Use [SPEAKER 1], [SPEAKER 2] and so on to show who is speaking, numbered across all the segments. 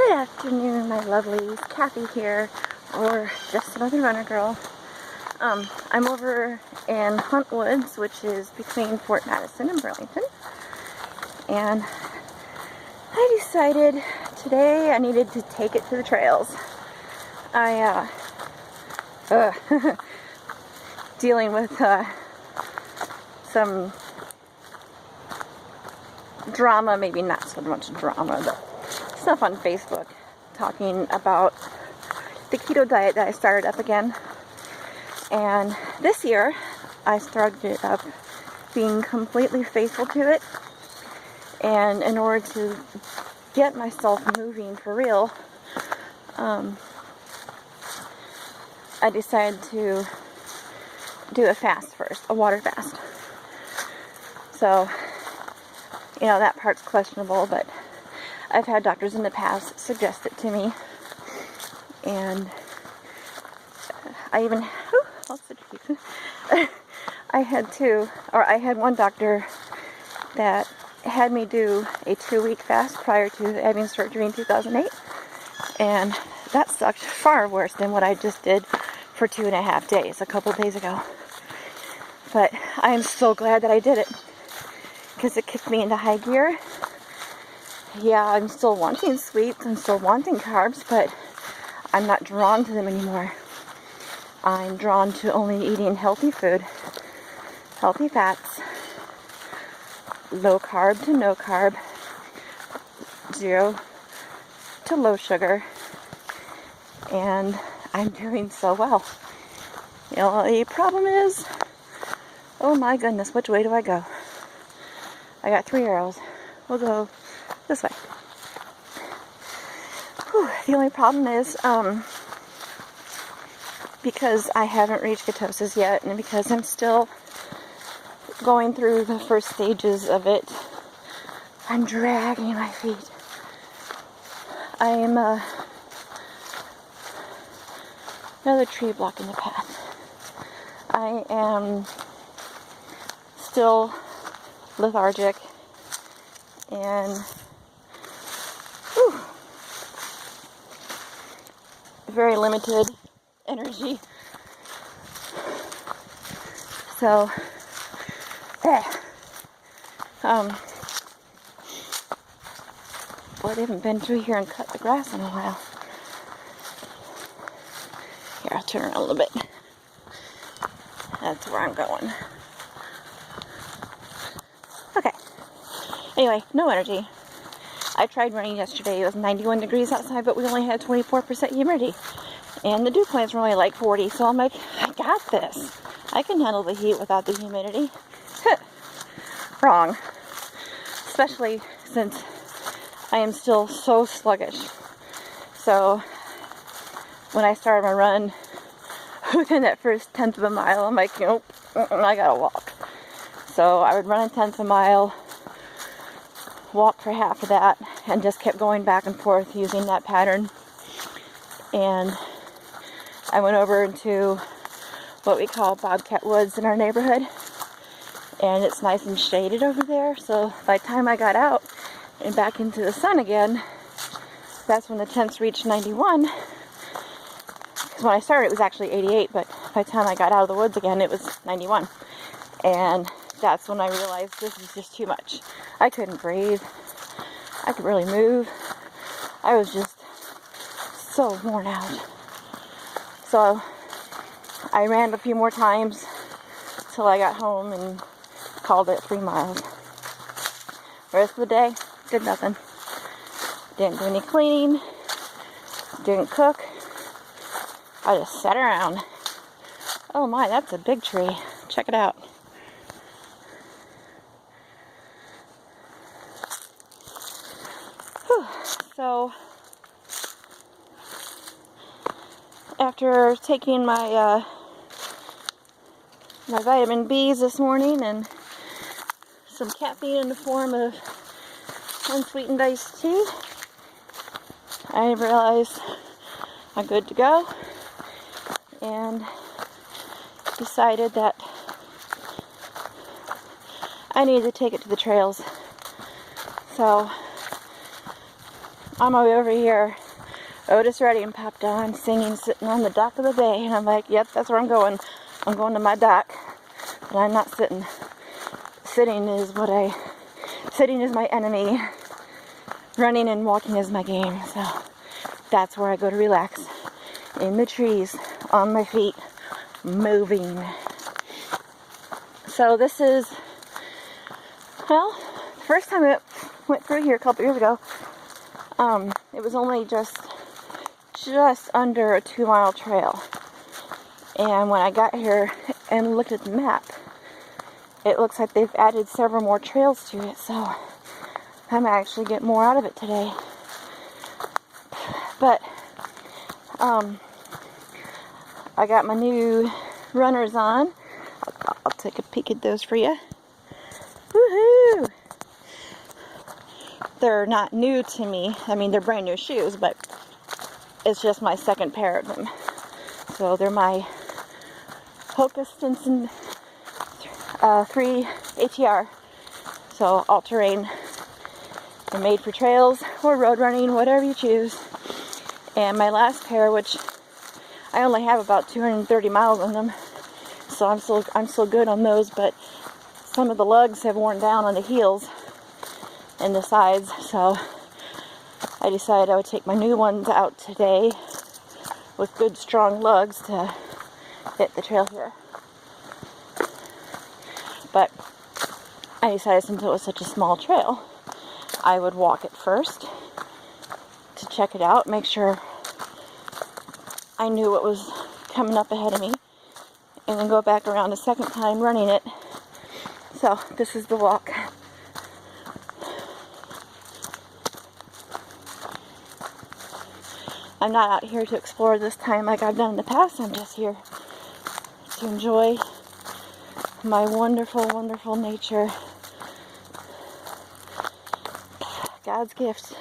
[SPEAKER 1] Good afternoon, my lovelies. Kathy here, or just another runner girl. I'm over in Hunt Woods, which is between Fort Madison and Burlington. And I decided today I needed to take it to the trails. Dealing with some drama, maybe not so much drama, but stuff on Facebook talking about the keto diet that I started up again. And this year I started it up being completely faithful to it, and in order to get myself moving for real, I decided to do a fast first, a water fast. So, you know, that part's questionable, but I've had doctors in the past suggest it to me, and I even, I had one doctor that had me do a 2-week fast prior to having surgery in 2008, and that sucked far worse than what I just did for 2.5 days a couple days ago. But I am so glad that I did it, because it kicked me into high gear. Yeah, I'm still wanting sweets, I'm still wanting carbs, but I'm not drawn to them anymore. I'm drawn to only eating healthy food, healthy fats, low carb to no carb, 0 to low sugar, and I'm doing so well. You know, the problem is, oh my goodness, which way do I go? I got 3 arrows. We'll go this way. Whew. The only problem is, because I haven't reached ketosis yet, and because I'm still going through the first stages of it, I'm dragging my feet. I am another tree blocking the path. I am still lethargic and very limited energy. So, boy, they haven't been through here and cut the grass in a while. Here, I'll turn around a little bit. That's where I'm going. Okay. Anyway, no energy. I tried running yesterday. It was 91 degrees outside, but we only had 24% humidity. And the dew points were only like 40, so I'm like, I got this. I can handle the heat without the humidity. Wrong. Especially since I am still so sluggish. So when I started my run, within that first 1/10 of a mile, I'm like, nope, I gotta walk. So I would run a 1/10 of a mile, walk for half of that, and just kept going back and forth using that pattern. And I went over into what we call Bobcat Woods in our neighborhood, and it's nice and shaded over there, so by the time I got out and back into the sun again, that's when the temps reached 91. Because when I started it was actually 88, but by the time I got out of the woods again it was 91. And that's when I realized this is just too much. I couldn't breathe. I could barely move. I was just so worn out. So I ran a few more times till I got home and called it 3 miles. The rest of the day, did nothing. Didn't do any cleaning. Didn't cook. I just sat around. Oh my, that's a big tree. Check it out. Whew. So, after taking my my vitamin B's this morning and some caffeine in the form of unsweetened iced tea, I realized I'm good to go, and decided that I needed to take it to the trails. So on my way over here, Otis Redding popped on singing, sitting on the dock of the bay, and I'm like, yep, that's where I'm going. I'm going to my dock, but I'm not sitting. Sitting is my enemy. Running and walking is my game, so that's where I go to relax. In the trees, on my feet, moving. So this is, well, the first time I went through here a couple years ago, it was only just under a 2-mile trail. And when I got here and looked at the map, it looks like they've added several more trails to it, so I might actually get more out of it today. But I got my new runners on. I'll take a peek at those for you. Woohoo! They're not new to me. I mean, they're brand new shoes, but it's just my second pair of them. So they're my Hoka Stinson 3 ATR. So all-terrain. They're made for trails or road running, whatever you choose. And my last pair, which I only have about 230 miles on them, so I'm still good on those, but some of the lugs have worn down on the heels and the sides, so I decided I would take my new ones out today with good strong lugs to hit the trail here. But I decided since it was such a small trail, I would walk it first to check it out, make sure I knew what was coming up ahead of me, and then go back around a second time running it. So this is the walk. I'm not out here to explore this time like I've done in the past. I'm just here to enjoy my wonderful, wonderful nature. God's gift.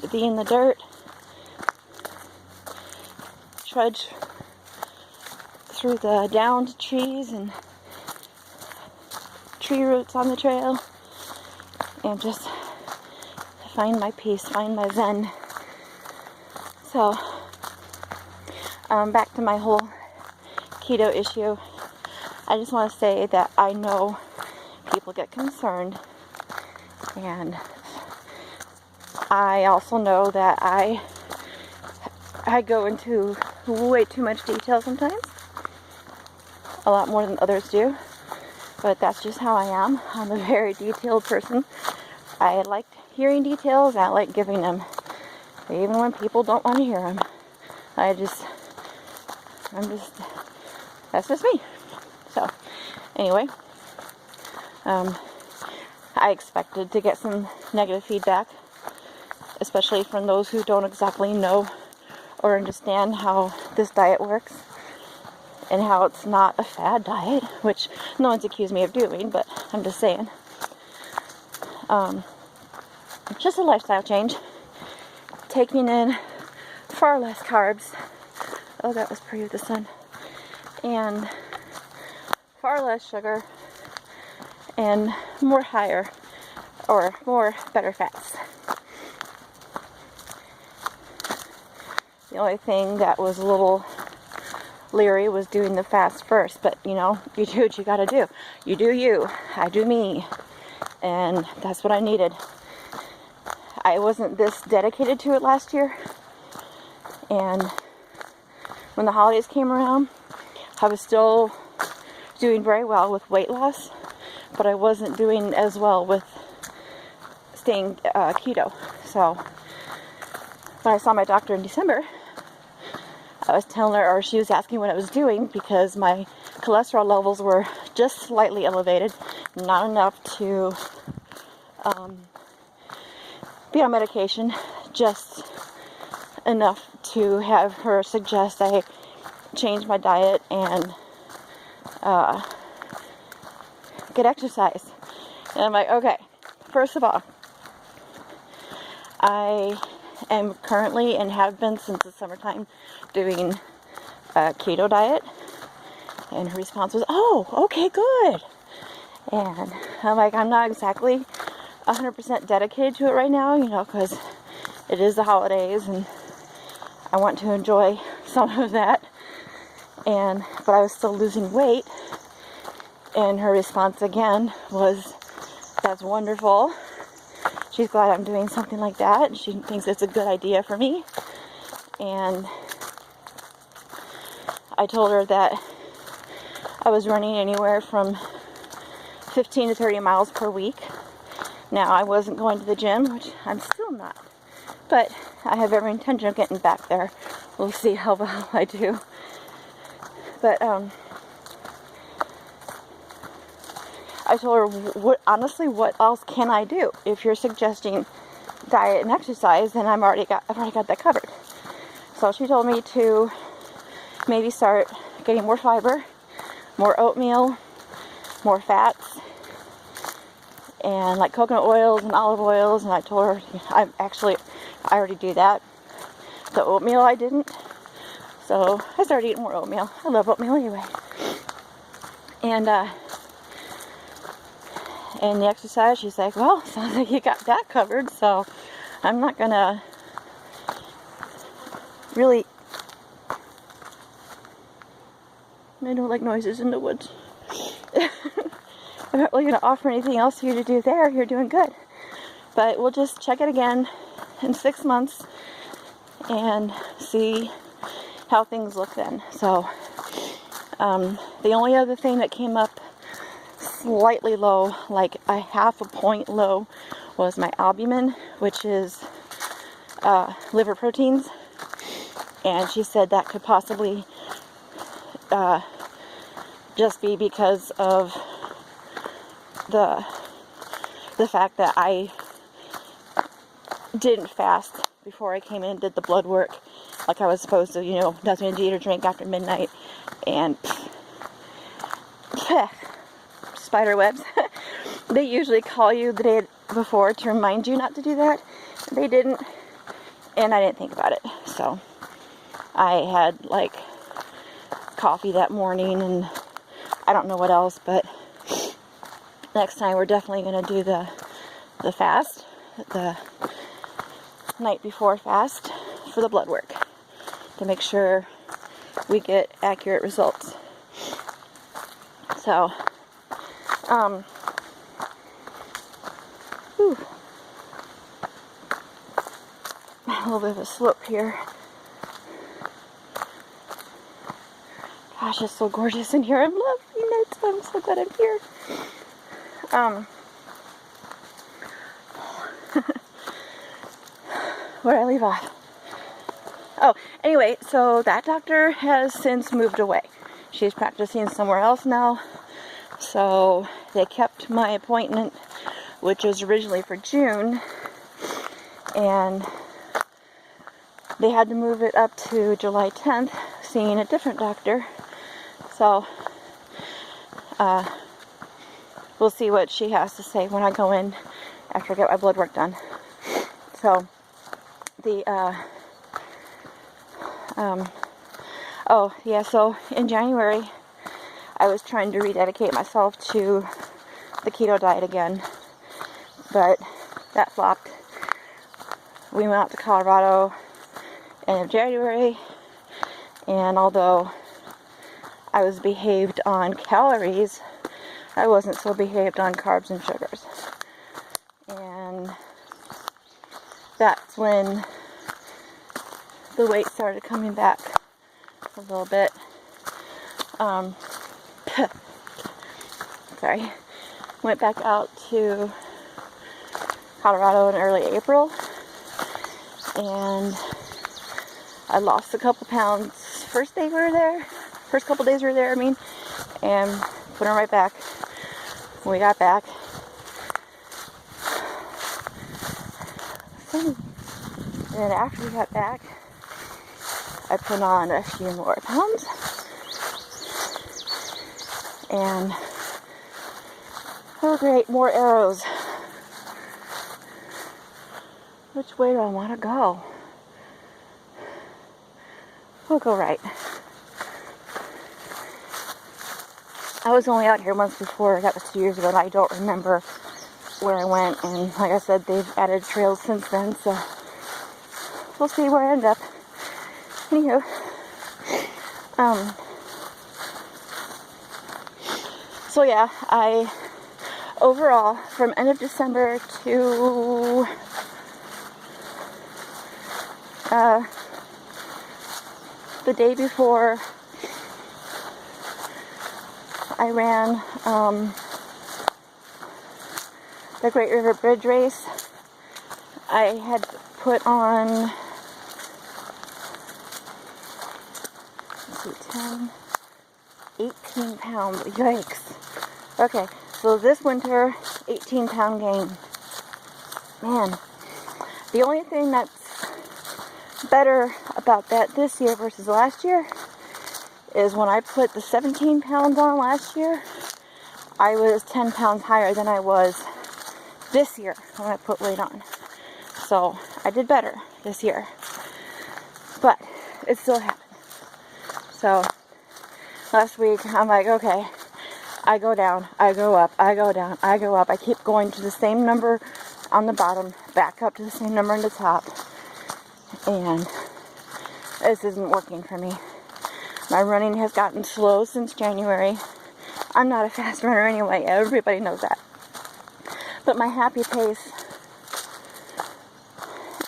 [SPEAKER 1] To be in the dirt, trudge through the downed trees and tree roots on the trail, and just find my peace, find my zen. So, back to my whole keto issue. I just want to say that I know people get concerned, and I also know that I go into way too much detail sometimes, a lot more than others do, but that's just how I am. I'm a very detailed person. I like hearing details, I like giving them, even when people don't want to hear them. That's just me. So, anyway, I expected to get some negative feedback, especially from those who don't exactly know or understand how this diet works and how it's not a fad diet, which no one's accused me of doing, but I'm just saying. It's just a lifestyle change. Taking in far less carbs. Oh, that was pretty with the sun. And far less sugar and more better fats. The only thing that was a little leery was doing the fast first, but you know, you do what you gotta do. You do you, I do me, and that's what I needed. I wasn't this dedicated to it last year, and when the holidays came around, I was still doing very well with weight loss, but I wasn't doing as well with staying keto. So when I saw my doctor in December, I was telling her, or she was asking what I was doing, because my cholesterol levels were just slightly elevated, not enough to be on medication, just enough to have her suggest I change my diet and get exercise. And I'm like, okay, first of all, I am currently, and have been since the summertime, doing a keto diet. And her response was, oh, okay, good. And I'm like, I'm not exactly 100% dedicated to it right now, you know, because it is the holidays and I want to enjoy some of that. But I was still losing weight, and her response again was, "That's wonderful." She's glad I'm doing something like that, and she thinks it's a good idea for me. And I told her that I was running anywhere from 15 to 30 miles per week. Now, I wasn't going to the gym, which I'm still not, but I have every intention of getting back there. We'll see how well I do. But I told her, honestly, what else can I do? If you're suggesting diet and exercise, then I've already got that covered. So she told me to maybe start getting more fiber, more oatmeal, more fats, and like coconut oils and olive oils. And I told her, I already do that. The oatmeal I didn't. So I started eating more oatmeal. I love oatmeal anyway. And the exercise, she's like, well, sounds like you got that covered, so I'm not gonna really, I don't like noises in the woods. I'm not really gonna offer anything else for you to do there. You're doing good. But we'll just check it again in 6 months and see how things look then. So the only other thing that came up slightly low, like a half a point low, was my albumin, which is liver proteins. And she said that could possibly just be because of the fact that I didn't fast before I came in and did the blood work like I was supposed to, you know, nothing to eat or drink after midnight, and spider webs. They usually call you the day before to remind you not to do that. They didn't, and I didn't think about it. So I had like coffee that morning, and I don't know what else, but next time we're definitely going to do the fast, the night before fast for the blood work to make sure we get accurate results. So, whew. A little bit of a slope here. Gosh, it's so gorgeous in here. I'm loving it. I'm so glad I'm here. Where did I leave off? Oh, anyway, so that doctor has since moved away. She's practicing somewhere else now. So they kept my appointment, which was originally for June, and they had to move it up to July 10th, seeing a different doctor. So we'll see what she has to say when I go in after I get my blood work done. So so in January I was trying to rededicate myself to the keto diet again, but that flopped. We went out to Colorado end of January, and although I was behaved on calories, I wasn't so behaved on carbs and sugars. And that's when the weight started coming back a little bit. Sorry. Went back out to Colorado in early April, and I lost a couple pounds first couple days we were there, and put them right back when we got back. And then after we got back, I put on a few more pounds, and oh great, more arrows. Which way do I want to go? We'll go right. I was only out here once before, that was 2 years ago, and I don't remember where I went, and like I said, they've added trails since then, so we'll see where I end up. Anywho, so yeah, I overall, from end of December to the day before I ran the Great River Bridge race, I had put on, let's see, 10, 18 pounds. Yikes. Okay, so this winter, 18-pound gain. Man, the only thing that's better about that this year versus last year is when I put the 17 pounds on last year, I was 10 pounds higher than I was this year when I put weight on. So I did better this year, but it still happened. So last week I'm like, okay, I go down, I go up, I go down, I go up. I keep going to the same number on the bottom, back up to the same number on the top, and this isn't working for me. My running has gotten slow since January. I'm not a fast runner anyway, everybody knows that. But my happy pace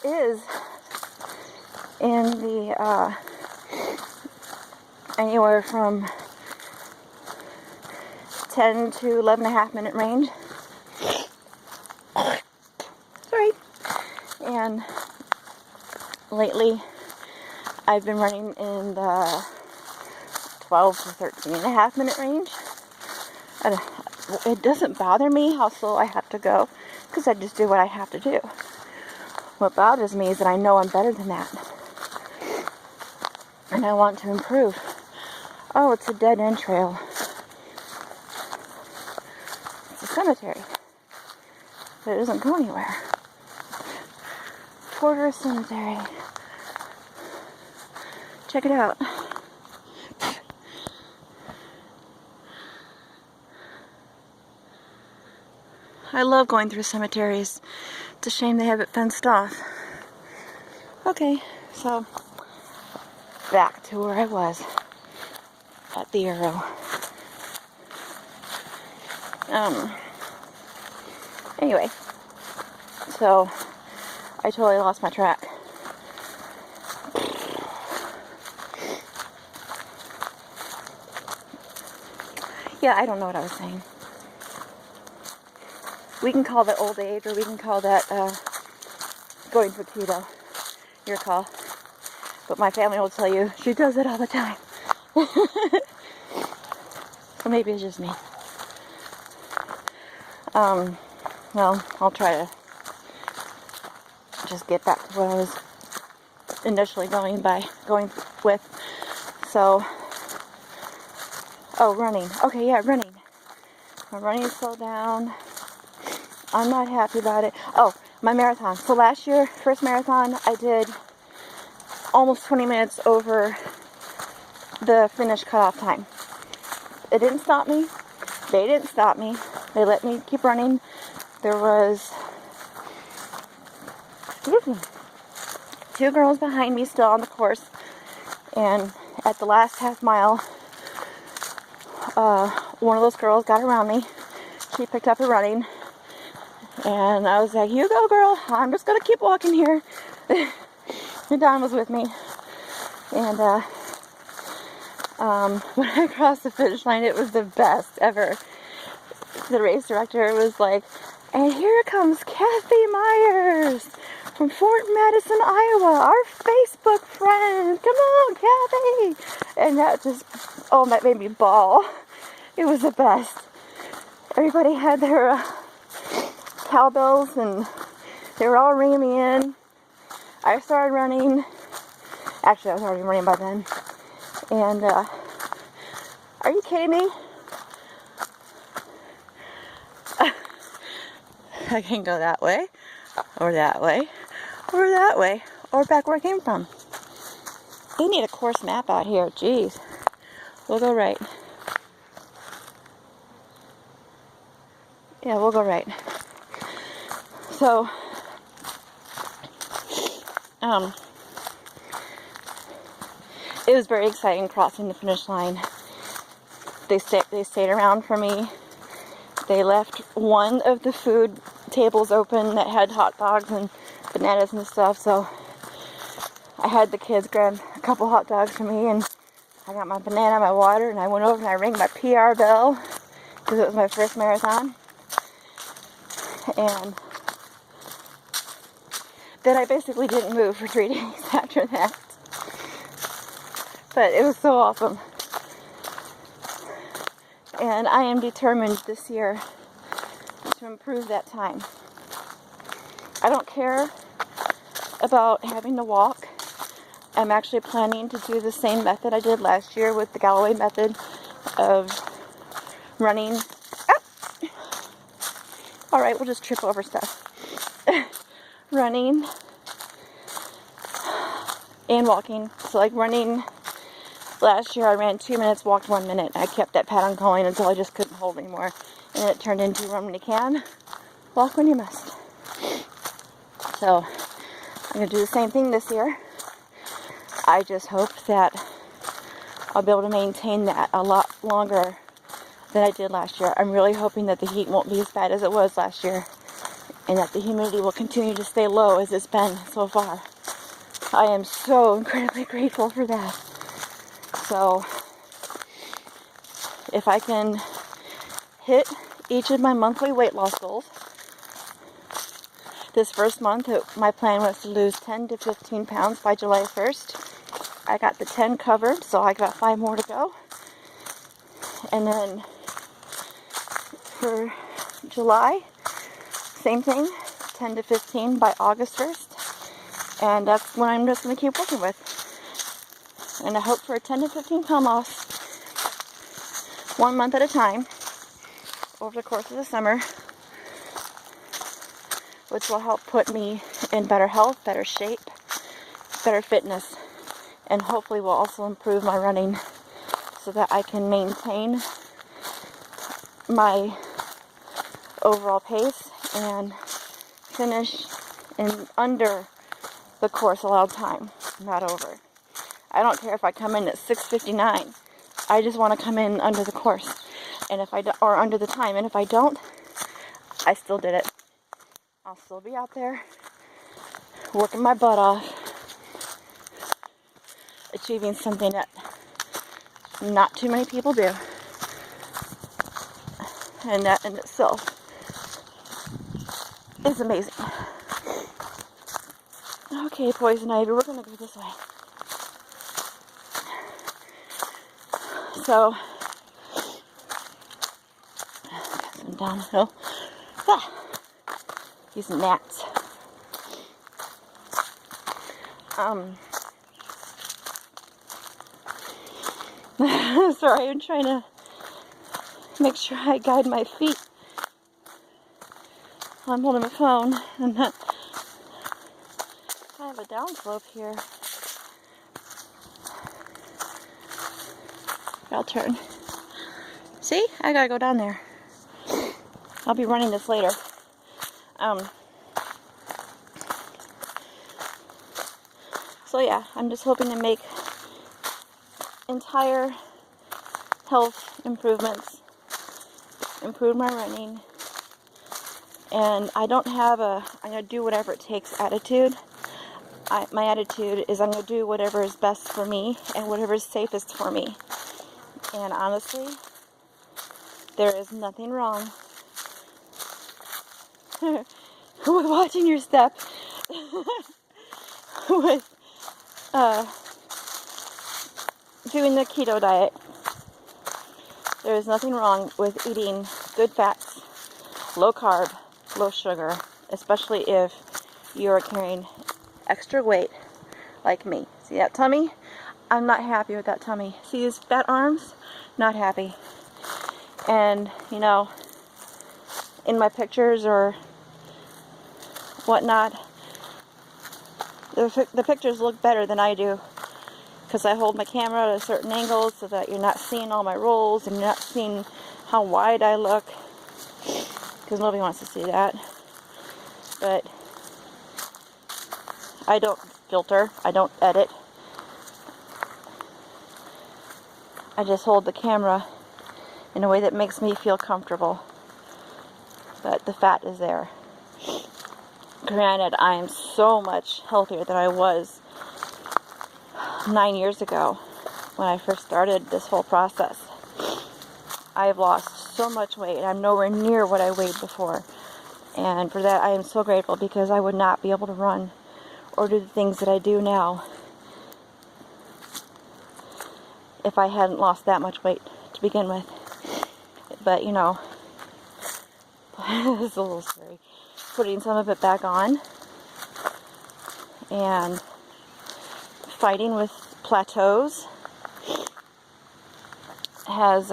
[SPEAKER 1] is in the anywhere from 10 to 11.5 minute range. Sorry. And lately I've been running in the 12 to 13.5 minute range. And it doesn't bother me how slow I have to go, because I just do what I have to do. What bothers me is that I know I'm better than that, and I want to improve. Oh, it's a dead end trail. It's a cemetery, but it doesn't go anywhere. Porter Cemetery. Check it out. I love going through cemeteries. It's a shame they have it fenced off. Okay, so back to where I was at the Arrow. Anyway, so I totally lost my track. Yeah, I don't know what I was saying. We can call that old age, or we can call that going for keto. Your call. But my family will tell you she does it all the time. So maybe it's just me. Well, I'll try to just get back to what I was initially going with. So, oh, running. Okay, yeah, running. My running slowed down. I'm not happy about it. Oh, my marathon. So last year, first marathon, I did almost 20 minutes over the finish cutoff time. It didn't stop me. They didn't stop me. They let me keep running. There was 2 girls behind me still on the course. And at the last half mile, one of those girls got around me. She picked up her running. And I was like, you go, girl. I'm just going to keep walking here. And Don was with me. And when I crossed the finish line, it was the best ever. The race director was like, and here comes Kathy Myers from Fort Madison, Iowa, our Facebook friend. Come on, Kathy. And that made me bawl. It was the best. Everybody had their cowbells, and they were all ringing me in. I started running. Actually, I was already running by then. And, are you kidding me? I can go that way, or that way, or that way, or back where I came from. They need a course map out here. Jeez. We'll go right. Yeah, we'll go right. So, it was very exciting crossing the finish line. They stayed around for me. They left one of the food tables open that had hot dogs and bananas and stuff, so I had the kids grab a couple hot dogs for me, and I got my banana, my water, and I went over and I rang my PR bell because it was my first marathon. And then I basically didn't move for 3 days after that. But it was so awesome. And I am determined this year to improve that time. I don't care about having to walk. I'm actually planning to do the same method I did last year with the Galloway method of running. Ah! Alright, we'll just trip over stuff. Running and walking. So like running, last year I ran 2 minutes, walked 1 minute. I kept that pattern going until I just couldn't hold anymore. And then it turned into run when you can, walk when you must. So I'm going to do the same thing this year. I just hope that I'll be able to maintain that a lot longer than I did last year. I'm really hoping that the heat won't be as bad as it was last year, and that the humidity will continue to stay low as it's been so far. I am so incredibly grateful for that. So, if I can hit each of my monthly weight loss goals, this first month my plan was to lose 10 to 15 pounds by July 1st. I got the 10 covered, so I got 5 more to go. And then for July, same thing, 10 to 15 by August 1st. And that's what I'm just going to keep working with. And I hope for a 10 to 15 pound loss, 1 month at a time, over the course of the summer, which will help put me in better health, better shape, better fitness, and hopefully will also improve my running so that I can maintain my overall pace and finish in under the course allowed time, not over. I don't care if I come in at 6:59. I just want to come in under the course, and if I do, or under the time, and if I don't, I still did it. I'll still be out there working my butt off, achieving something that not too many people do, and that in itself is amazing. Okay, poison ivy, we're gonna go this way. So, some downhill. These gnats. Sorry, I'm trying to make sure I guide my feet. I'm holding my phone, and that I have a downslope here. I'll turn. See? I gotta go down there. I'll be running this later. So yeah, I'm just hoping to make entire health improvements, improve my running, and I don't have a I'm gonna do whatever it takes attitude. My attitude is I'm gonna do whatever is best for me and whatever is safest for me. And honestly, there is nothing wrong with watching your step with doing the keto diet. There is nothing wrong with eating good fats, low carb, low sugar, especially if you're carrying extra weight like me. See that tummy? I'm not happy with that tummy. See these fat arms? Not happy. And, you know, in my pictures or whatnot, the pictures look better than I do, because I hold my camera at a certain angle so that you're not seeing all my rolls and you're not seeing how wide I look, because nobody wants to see that. but I don't filter, I don't edit. I just hold the camera in a way that makes me feel comfortable. But the fat is there. Granted, I am so much healthier than I was 9 years ago when I first started this whole process. I have lost so much weight. I'm nowhere near what I weighed before. And for that, I am so grateful, because I would not be able to run or do the things that I do now if I hadn't lost that much weight to begin with. But, you know, it's a little scary. Putting some of it back on and fighting with plateaus has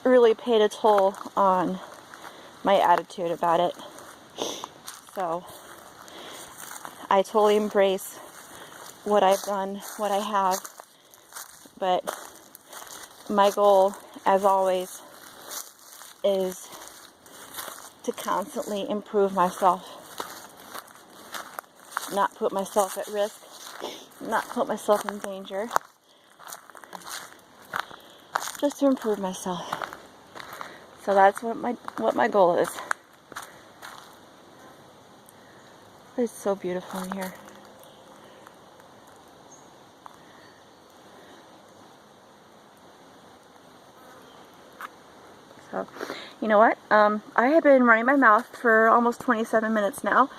[SPEAKER 1] really paid a toll on my attitude about it. So I totally embrace what I've done, what I have, but my goal, as always, is to constantly improve myself, not put myself at risk, not put myself in danger, just to improve myself. So that's what my goal is. It's so beautiful in here. So, you know what? I have been running my mouth for almost 27 minutes now,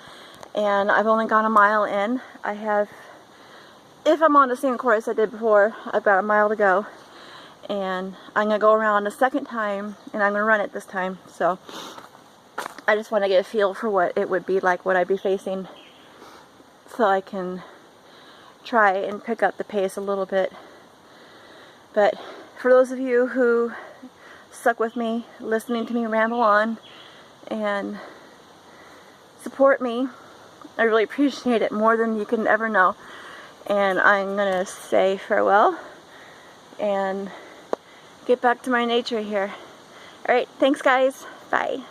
[SPEAKER 1] and I've only gone a mile in. I have, if I'm on the same course I did before, I've got a mile to go. And I'm going to go around a second time, and I'm going to run it this time. So I just want to get a feel for what it would be like, what I'd be facing, so I can try and pick up the pace a little bit. But for those of you who stuck with me, listening to me ramble on and support me, I really appreciate it more than you can ever know. And I'm going to say farewell and get back to my nature here. Alright, thanks guys. Bye.